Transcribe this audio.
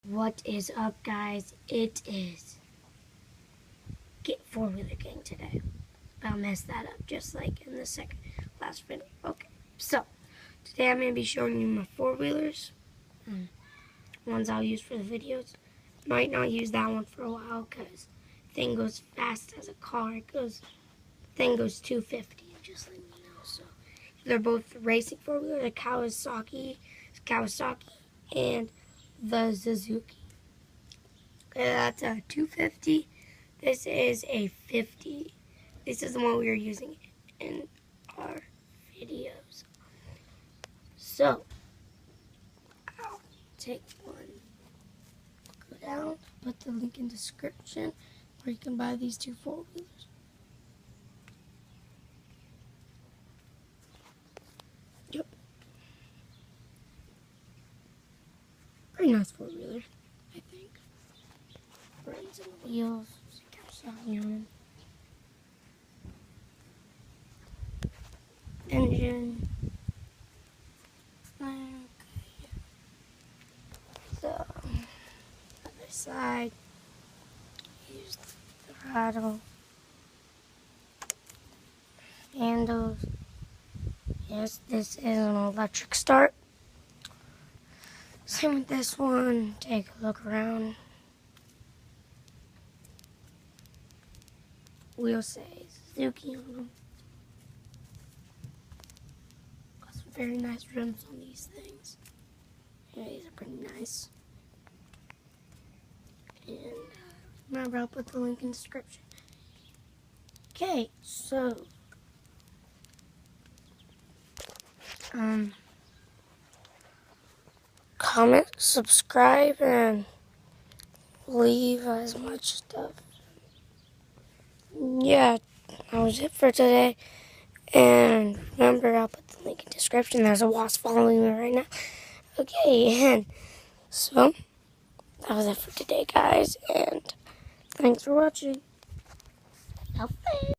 What is up, guys? It is Get Four-Wheeler Gang today. I'll mess that up just like in the last video. Okay, so today I'm going to be showing you my four-wheelers. Ones I'll use for the videos. Might not use that one for a while because thing goes fast as a car. Thing goes 250, just letting you know. So they're both racing four-wheelers, the Kawasaki, and the Suzuki. Okay, that's a 250. This is a 50. This is the one we are using in our videos. So, I'll take one. Go down, put the link in the description where you can buy these two four-wheelers. Yep. Pretty nice four-wheeler, I think. Rims and wheels. Engine. Okay. So, other side. Use the throttle. Handles. Yes, this is an electric start. Same with this one. Take a look around. Wheels say Suzuki on them. Got some very nice rims on these things. Yeah, these are pretty nice. And remember, I'll put the link in the description. Okay, so comment, subscribe, and leave as much stuff. Yeah, that was it for today. And remember, I'll put the link in the description. There's a wasp following me right now. Okay, and so that was it for today, guys. And thanks for watching. Okay.